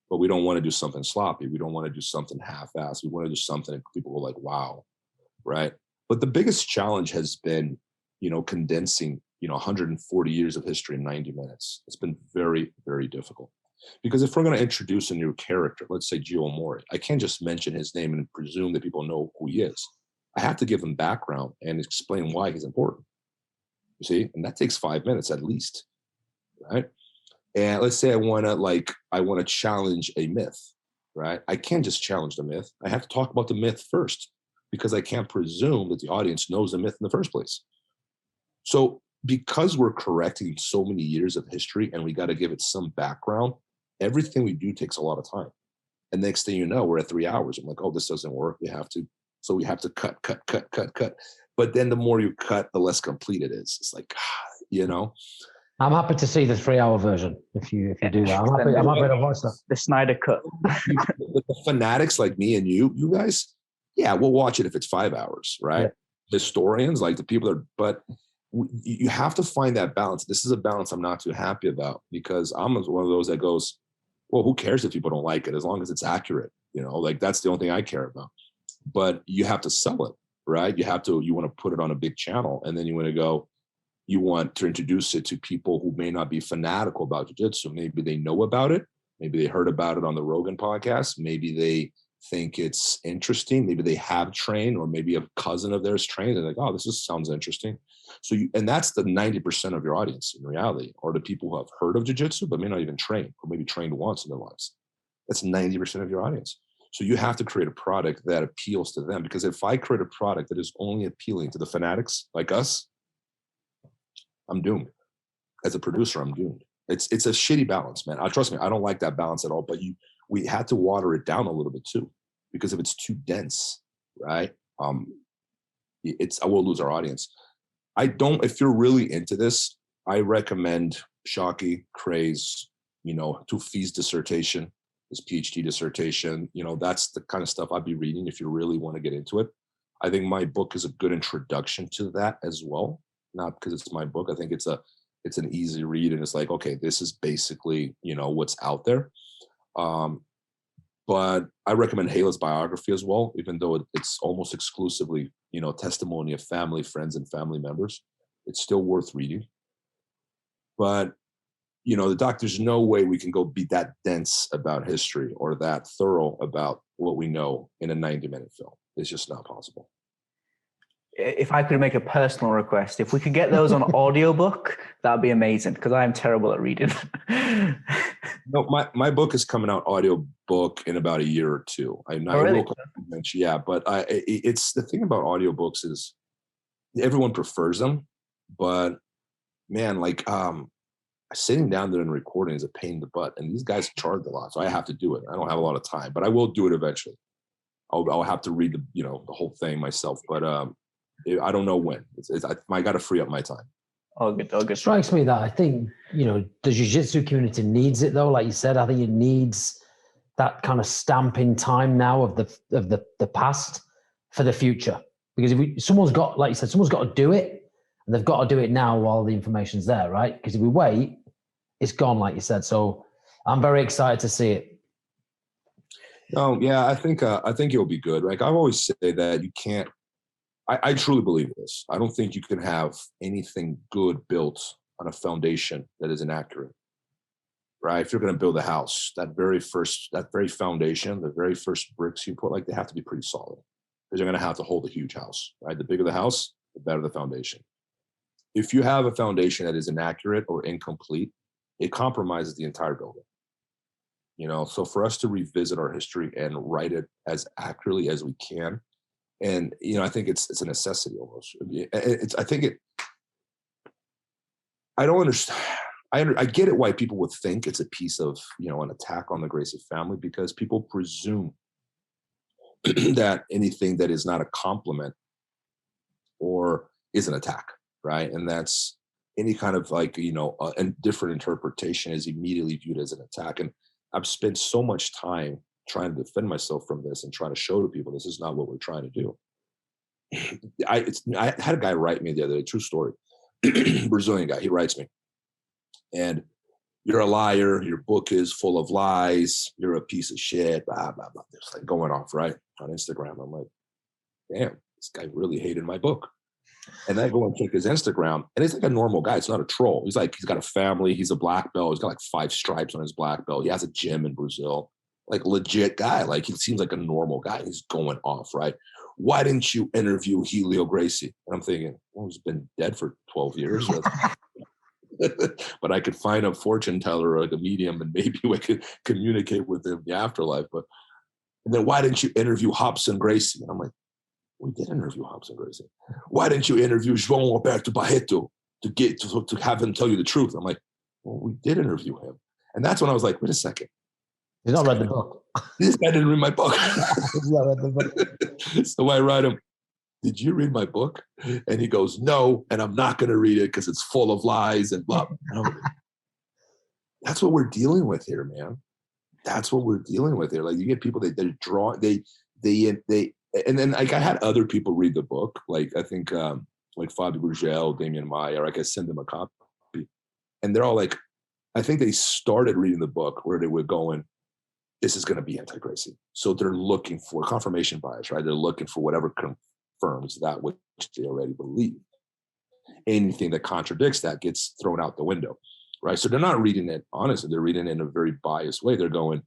But we don't want to do something sloppy. We don't want to do something half-assed. We want to do something that people were like, wow, right? But the biggest challenge has been, condensing, 140 years of history in 90 minutes. It's been very, very difficult. Because if we're going to introduce a new character, let's say Gio Mori, I can't just mention his name and presume that people know who he is. I have to give him background and explain why he's important. You see? And that takes 5 minutes at least, right? And let's say I want to challenge a myth, right? I can't just challenge the myth. I have to talk about the myth first, because I can't presume that the audience knows the myth in the first place. So because we're correcting so many years of history and we got to give it some background, everything we do takes a lot of time. And next thing you know, we're at 3 hours. I'm like, oh, this doesn't work. We have to cut. But then the more you cut, the less complete it is. It's like, I'm happy to see the 3-hour version if you do that. I'm happy to watch that. The Snyder cut. The fanatics like me and you guys, yeah, we'll watch it if it's 5 hours, right? Yeah. Historians, like the people that are, but you have to find that balance. This is a balance I'm not too happy about, because I'm one of those that goes, well, who cares if people don't like it, as long as it's accurate, like that's the only thing I care about. But you have to sell it, right? You want to put it on a big channel, and then you want to introduce it to people who may not be fanatical about jiu-jitsu. Maybe they know about it. Maybe they heard about it on the Rogan podcast. Maybe they think it's interesting. Maybe they have trained, or maybe a cousin of theirs trained. They're like, oh, sounds interesting. So and that's the 90% of your audience in reality, or the people who have heard of jiu-jitsu but may not even train, or maybe trained once in their lives. That's 90% of your audience. So you have to create a product that appeals to them, because if I create a product that is only appealing to the fanatics like us, I'm doomed. As a producer, I'm doomed. It's a shitty balance, man. Trust me, I don't like that balance at all, but we had to water it down a little bit too, because if it's too dense, right? I will lose our audience. If you're really into this, I recommend Shockey, Craze, Tufi's dissertation, his PhD dissertation. That's the kind of stuff I'd be reading if you really want to get into it. I think my book is a good introduction to that as well. Not because it's my book. I think it's an easy read, and it's like, okay, this is basically, what's out there. But I recommend Hala's biography as well, even though it's almost exclusively, testimony of family, friends, and family members. It's still worth reading. But, there's no way we can go be that dense about history or that thorough about what we know in a 90-minute film. It's just not possible. If I could make a personal request, if we could get those on audiobook, that'd be amazing, because I'm terrible at reading. No, my book is coming out audiobook in about a year or two. Really? Yeah, but it's the thing about audiobooks is everyone prefers them, but man, like sitting down there and recording is a pain in the butt, and these guys charge a lot, so I have to do it. I don't have a lot of time, but I will do it eventually. I'll have to read the whole thing myself, but I don't know when. I got to free up my time. All good. It strikes me that I think, the jiu-jitsu community needs it though. Like you said, I think it needs that kind of stamp in time now of the past for the future. Because someone's got to do it, and they've got to do it now while the information's there, right? Because if we wait, it's gone, like you said. So I'm very excited to see it. Oh yeah, I think it'll be good. Like I always say that you can't. I truly believe this. I don't think you can have anything good built on a foundation that is inaccurate, right? If you're going to build a house, that very foundation, the very first bricks you put, they have to be pretty solid, because you're going to have to hold a huge house, right? The bigger the house, the better the foundation. If you have a foundation that is inaccurate or incomplete, it compromises the entire building. So for us to revisit our history and write it as accurately as we can, and I think it's a necessity almost. I don't understand. I get it why people would think it's a piece of an attack on the Gracie family, because people presume that anything that is not a compliment or is an attack, right? And that's any kind of a different interpretation is immediately viewed as an attack. And I've spent so much time trying to defend myself from this and trying to show to people this is not what we're trying to do. I had a guy write me the other day, true story, Brazilian guy. He writes me, and you're a liar. Your book is full of lies. You're a piece of shit. Blah blah blah. It's going off right on Instagram. I'm like, damn, this guy really hated my book. And then I go and check his Instagram, and he's like a normal guy. It's not a troll. He's got a family. He's a black belt. He's got 5 stripes on his black belt. He has a gym in Brazil. Legit guy. He seems like a normal guy. He's going off, right? Why didn't you interview Helio Gracie? And I'm thinking, well, he's been dead for 12 years. But I could find a fortune teller or a medium, and maybe we could communicate with him in the afterlife. And then why didn't you interview Robson Gracie? And I'm like, we did interview Robson Gracie. Why didn't you interview João Alberto Barreto to have him tell you the truth? I'm like, well, we did interview him. And that's when I was like, wait a second. He's not read the book. This guy didn't read my book. He's not read the book. So I write him, did you read my book? And he goes, no, and I'm not going to read it because it's full of lies and blah. That's what we're dealing with here, man. That's what we're dealing with here. Like you get people that draw, and then like I had other people read the book. Like I think like Fabio Gurgel, Damien Maya, like I send them a copy, and they're all like, I think they started reading the book where they were going, this is going to be anti-Gracie. So they're looking for confirmation bias, right? They're looking for whatever confirms that which they already believe. Anything that contradicts that gets thrown out the window, right? So they're not reading it honestly. They're reading it in a very biased way. They're going,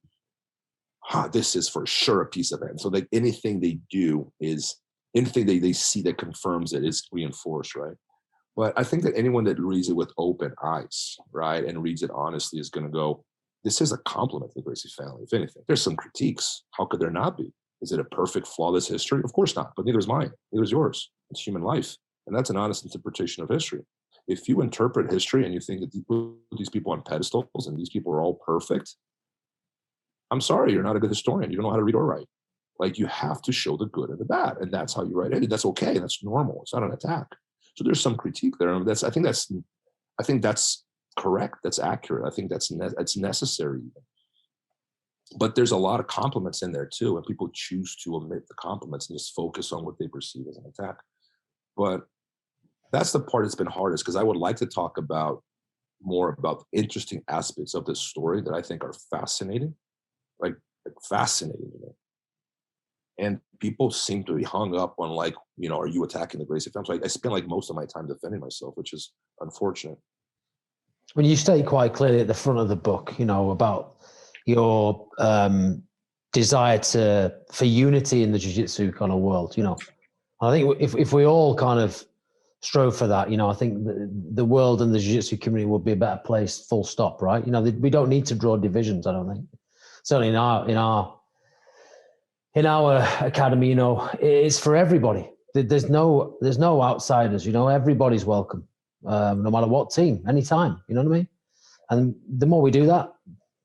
this is for sure a piece of it. And so like anything they do is, anything they see that confirms it is reinforced, right? But I think that anyone that reads it with open eyes, right, and reads it honestly is going to go, this is a compliment to the Gracie family, if anything. There's some critiques. How could there not be? Is it a perfect, flawless history? Of course not, but neither is mine. Neither is yours. It's human life. And that's an honest interpretation of history. If you interpret history and you think that you put these people on pedestals and these people are all perfect, I'm sorry, you're not a good historian. You don't know how to read or write. Like you have to show the good and the bad. And that's how you write it. That's okay. That's normal. It's not an attack. So there's some critique there. And I think that's correct. That's accurate. I think that's necessary. But there's a lot of compliments in there too, and people choose to omit the compliments and just focus on what they perceive as an attack. But that's the part that's been hardest, because I would like to talk more about the interesting aspects of this story that I think are fascinating, like fascinating to me. And people seem to be hung up on like, are you attacking the Gracie family? So I spend like most of my time defending myself, which is unfortunate. When you state quite clearly at the front of the book, about your desire for unity in the jiu-jitsu kind of world, I think if we all kind of strove for that, I think the world and the jiu-jitsu community would be a better place, full stop, right? We don't need to draw divisions, I don't think. Certainly in our academy, it's for everybody. There's no outsiders, everybody's welcome, no matter what team, anytime, you know what I mean? And the more we do that,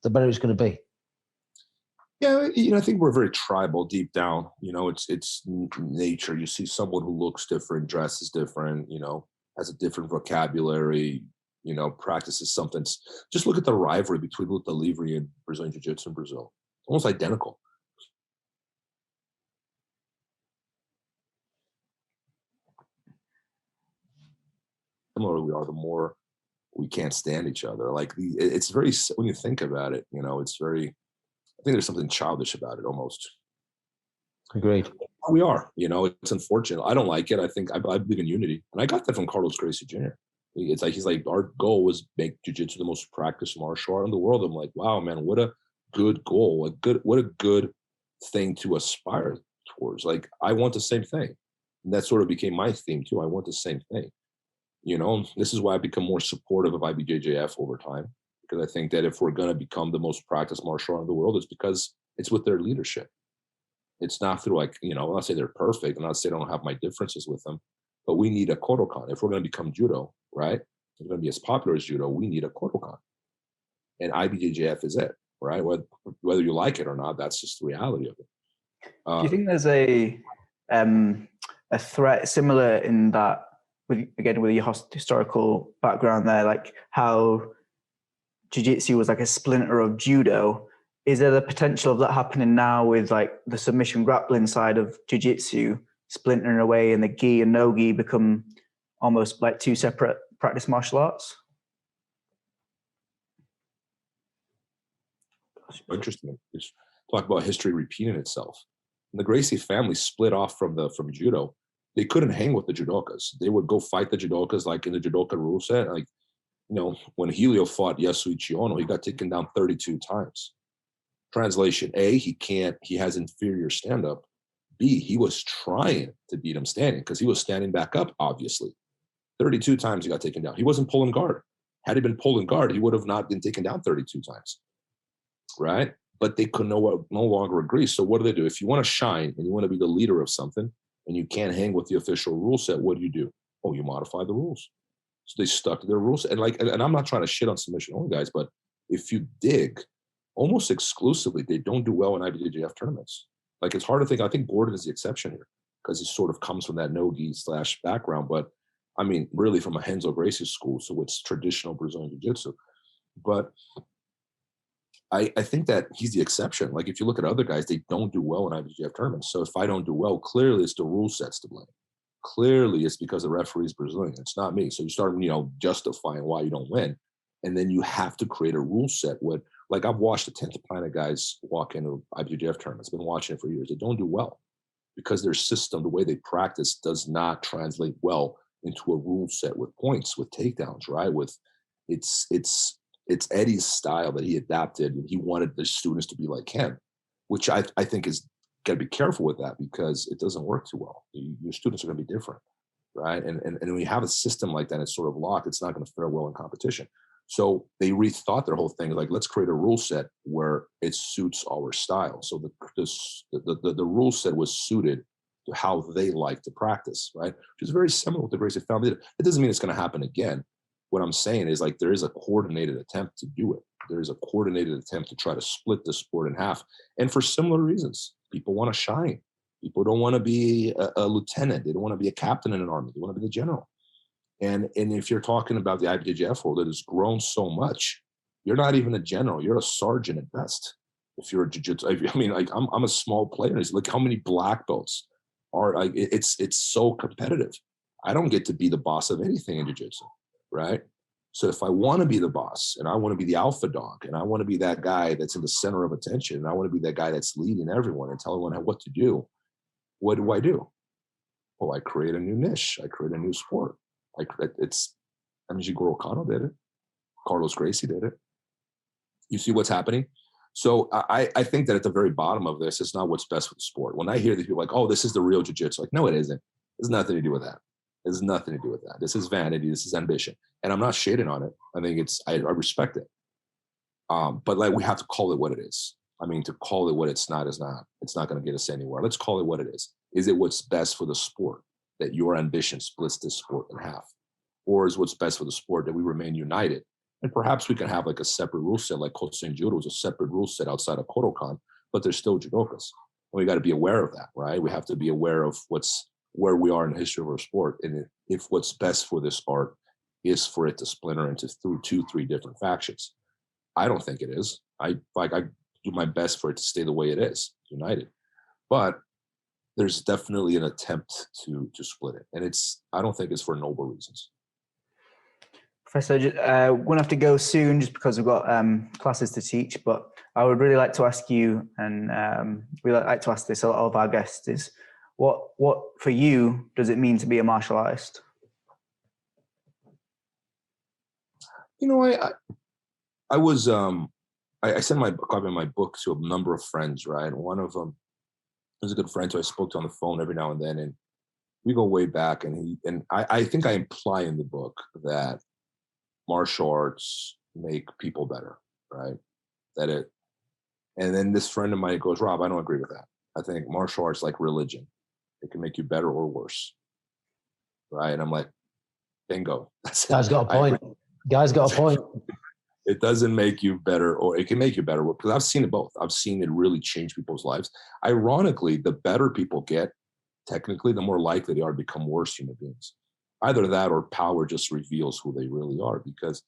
the better it's going to be. Yeah, I think we're very tribal deep down. It's nature. You see someone who looks different, dresses different, has a different vocabulary, practices something. Just look at the rivalry between Luta Livre and Brazilian Jiu-Jitsu in Brazil. It's almost identical. Similar we are, the more we can't stand each other. Like it's very, when you think about it, it's very, I think there's something childish about it almost. Agreed. We are, it's unfortunate. I don't like it. I think I believe in unity. And I got that from Carlos Gracie Jr. He's like, our goal was make jiu-jitsu the most practiced martial art in the world. I'm like, wow, man, what a good goal. What a good thing to aspire towards. Like, I want the same thing. And that sort of became my theme too. I want the same thing. This is why I've become more supportive of IBJJF over time, because I think that if we're going to become the most practiced martial art in the world, it's because it's with their leadership. It's not through I'm not saying they're perfect. I'm not saying I don't have my differences with them, but we need a Kodokan. If we're going to become judo, right? If we're going to be as popular as judo, we need a Kodokan. And IBJJF is it, right? Whether you like it or not, that's just the reality of it. Do you think there's a threat similar in that, with your historical background there, like how jiu-jitsu was like a splinter of judo? Is there the potential of that happening now with like the submission grappling side of jiu-jitsu splintering away and the gi and no gi become almost like two separate practice martial arts? Interesting. Just talk about history repeating itself. And the Gracie family split off from judo. They couldn't hang with the judokas. They would go fight the judokas like in the judoka rule set. Like, when Helio fought Yasui Chiono, he got taken down 32 times. Translation: A, he has inferior stand-up. B, he was trying to beat him standing because he was standing back up, obviously. 32 times he got taken down. He wasn't pulling guard. Had he been pulling guard, he would have not been taken down 32 times, right? But they could no longer agree. So what do? If you want to shine and you want to be the leader of something and you can't hang with the official rule set, what do? Oh, you modify the rules. So they stuck to their rules. And I'm not trying to shit on submission only guys, but if you dig, almost exclusively, they don't do well in IBJJF tournaments. Like, it's hard to think. I think Gordon is the exception here, because he sort of comes from that no-gi / background. But I mean, really from a Renzo Gracie school, so it's traditional Brazilian Jiu-Jitsu. But I think that he's the exception. Like if you look at other guys, they don't do well in IBJJF tournaments. So if I don't do well, clearly it's the rule sets to blame. Clearly it's because the referee is Brazilian. It's not me. So you start, justifying why you don't win. And then you have to create a rule set with, like I've watched the 10th Planet guys walk into IBJJF tournaments. I've been watching it for years. They don't do well because their system, the way they practice, does not translate well into a rule set with points, with takedowns, right? With it's Eddie's style that he adapted, and he wanted the students to be like him, which I think is got to be careful with that because it doesn't work too well. Your students are going to be different, right? And when you have a system like that, it's sort of locked. It's not going to fare well in competition. So they rethought their whole thing. Like, let's create a rule set where it suits our style. So the rule set was suited to how they like to practice, right? Which is very similar with the Gracie family. It doesn't mean it's going to happen again. What I'm saying is, like, there is a coordinated attempt to do it. There is a coordinated attempt to try to split the sport in half. And for similar reasons, people want to shine. People don't want to be a lieutenant. They don't want to be a captain in an army. They want to be the general. And if you're talking about the IBJJF world, it has grown so much. You're not even a general. You're a sergeant at best. If you're a jiu-jitsu, I mean, like I'm a small player. Look how many black belts are. Like, it's so competitive. I don't get to be the boss of anything in jiu-jitsu, right? So if I want to be the boss and I want to be the alpha dog and I want to be that guy that's in the center of attention and I want to be that guy that's leading everyone and telling everyone what to do, what do I do? Well, I create a new niche. I create a new sport. Jigoro Kano did it. Carlos Gracie did it. You see what's happening? So I think that at the very bottom of this, it's not what's best for the sport. When I hear these people like, oh, this is the real jiu-jitsu, like, no, it isn't. There's nothing to do with that. There's nothing to do with that. This is vanity. This is ambition. And I'm not shading on it. I think I respect it. But like, we have to call it what it is. I mean, to call it what it's not going to get us anywhere. Let's call it what it is. Is it what's best for the sport, that your ambition splits this sport in half? Or is what's best for the sport that we remain united? And perhaps we can have like a separate rule set, like Kosen Judo is a separate rule set outside of Kodokan, but there's still judokas. And we got to be aware of that, right? We have to be aware of where we are in the history of our sport. And if what's best for this art is for it to splinter into 2-3 different factions. I don't think it is. I do my best for it to stay the way it is, united. But there's definitely an attempt to split it. And I don't think it's for noble reasons. Professor, we're going to have to go soon just because we've got classes to teach, but I would really like to ask you, and we like to ask this a lot of our guests, is what for you does it mean to be a martial artist? I was I sent my copy of my book to a number of friends, right? One of them was a good friend who I spoke to on the phone every now and then, and we go way back. And I think I imply in the book that martial arts make people better, right? And then this friend of mine goes, Rob, I don't agree with that. I think martial arts, like religion, it can make you better or worse, right? And I'm like, bingo. Guy's got a point. Guy's got a point. It doesn't make you better, or it can make you better, because I've seen it both. I've seen it really change people's lives. Ironically, the better people get, technically, the more likely they are to become worse human beings. Either that or power just reveals who they really are, because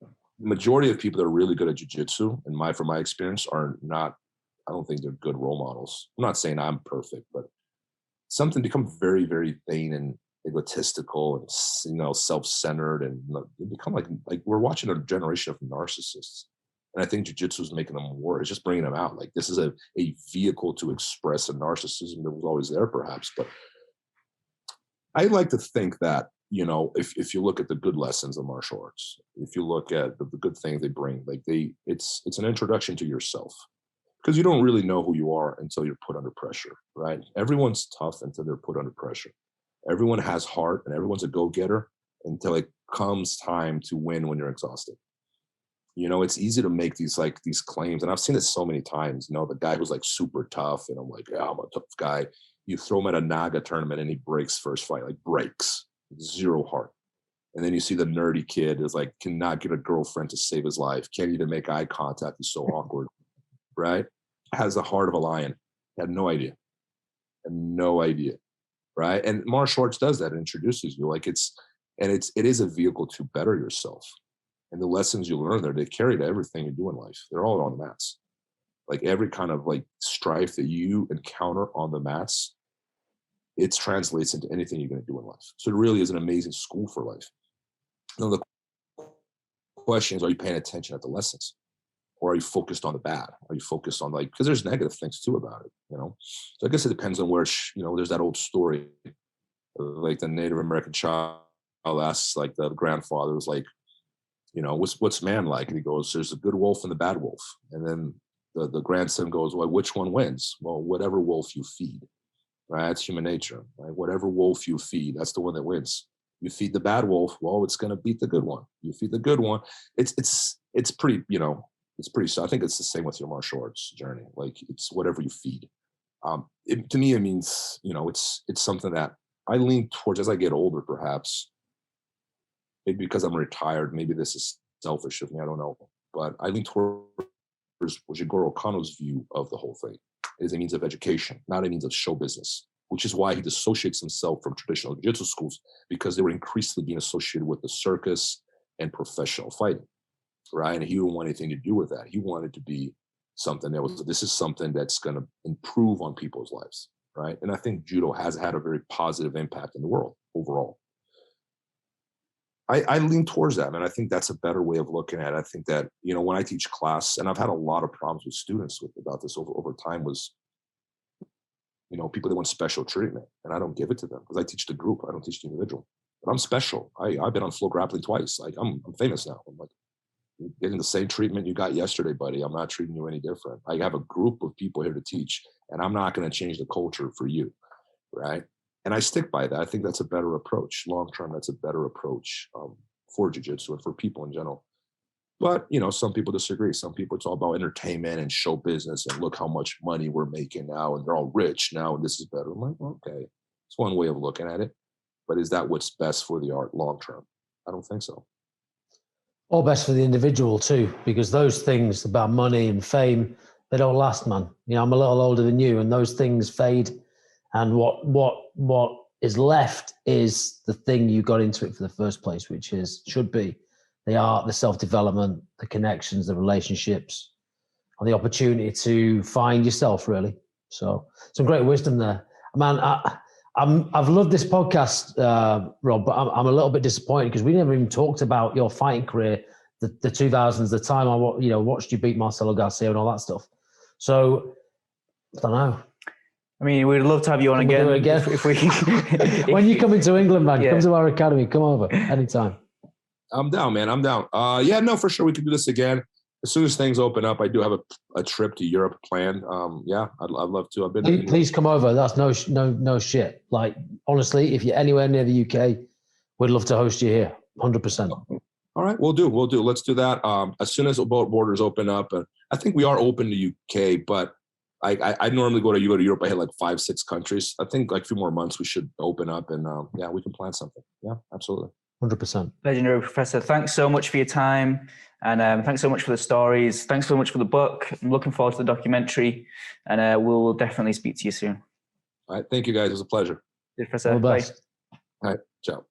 the majority of people that are really good at jiu-jitsu, from my experience, are not, I don't think they're good role models. I'm not saying I'm perfect, but something becomes very, very vain and egotistical and self-centered, and they become like we're watching a generation of narcissists. And I think jiu-jitsu is making them more. It's just bringing them out. Like, this is a vehicle to express a narcissism that was always there, perhaps. But I like to think that, if you look at the good lessons of martial arts, if you look at the good things they bring, like it's an introduction to yourself, because you don't really know who you are until you're put under pressure, right? Everyone's tough until they're put under pressure. Everyone has heart and everyone's a go-getter until it comes time to win when you're exhausted. It's easy to make these claims, and I've seen it so many times. The guy who's like super tough, and I'm like, yeah, I'm a tough guy. You throw him at a Naga tournament and he breaks first fight, like breaks, zero heart. And then you see the nerdy kid is like, cannot get a girlfriend to save his life, can't even make eye contact, he's so awkward, right? Has the heart of a lion, had no idea. and no idea, right? And martial arts does that. It introduces you, like it is a vehicle to better yourself. And the lessons you learn there, they carry to everything you do in life. They're all on the mats. Like every kind of like strife that you encounter on the mats, it translates into anything you're going to do in life. So it really is an amazing school for life. Now the question is, are you paying attention at the lessons? Or are you focused on the bad? Are you focused on because there's negative things too about it, So I guess it depends on where, there's that old story, like the Native American child asks like the grandfather was like, what's man like? And he goes, there's a good wolf and the bad wolf. And then the grandson goes, well, which one wins? Well, whatever wolf you feed, right? That's human nature, right? Whatever wolf you feed, that's the one that wins. You feed the bad wolf, well, it's going to beat the good one. You feed the good one. It's pretty, it's pretty, so I think it's the same with your martial arts journey. Like it's whatever you feed. To me, it means, it's something that I lean towards as I get older, perhaps. Maybe because I'm retired, maybe this is selfish of me, I don't know. But I lean towards Jigoro Kano's view of the whole thing. It is a means of education, not a means of show business, which is why he dissociates himself from traditional jiu-jitsu schools, because they were increasingly being associated with the circus and professional fighting, right? And he didn't want anything to do with that. He wanted to be something this is something that's going to improve on people's lives, right? And I think judo has had a very positive impact in the world overall. I lean towards that, and I think that's a better way of looking at it. I think that, when I teach class, and I've had a lot of problems with students about this over time, was, people that want special treatment, and I don't give it to them because I teach the group, I don't teach the individual. But I'm special. I've been on floor grappling twice. Like I'm famous now. I'm like, you're getting the same treatment you got yesterday, buddy. I'm not treating you any different. I have a group of people here to teach, and I'm not going to change the culture for you, right? And I stick by that. I think that's a better approach. Long term, that's a better approach for jiu-jitsu and for people in general. But, some people disagree. Some people, it's all about entertainment and show business and look how much money we're making now and they're all rich now and this is better. I'm like, okay, it's one way of looking at it. But is that what's best for the art long term? I don't think so. Or best for the individual too, because those things about money and fame, they don't last, man. I'm a little older than you, and those things fade. And what is left is the thing you got into it for the first place, which should be the art, the self-development, the connections, the relationships, and the opportunity to find yourself, really. So some great wisdom there. Man, I've loved this podcast, Rob, but I'm a little bit disappointed because we never even talked about your fighting career, the 2000s, the time I watched you beat Marcelo Garcia and all that stuff. So, I don't know. I mean, we'd love to have you on again. If we when you come into England, man, come to our academy. Come over anytime. I'm down, man. I'm down. Yeah, no, for sure. We can do this again. As soon as things open up, I do have a trip to Europe planned. Yeah, I'd love to. I've been. Please come over. That's no shit. Like, honestly, if you're anywhere near the UK, we'd love to host you here. 100%. All right, we'll do. Let's do that. As soon as the borders open up, and I think we are open to UK, but I normally go to Europe. I hit like 5-6 countries. I think like a few more months we should open up, and yeah, we can plan something. Yeah, absolutely. 100%. Legendary Professor, thanks so much for your time, and thanks so much for the stories. Thanks so much for the book. I'm looking forward to the documentary, and we'll definitely speak to you soon. All right, thank you guys. It was a pleasure. Professor, All the best. All right, ciao.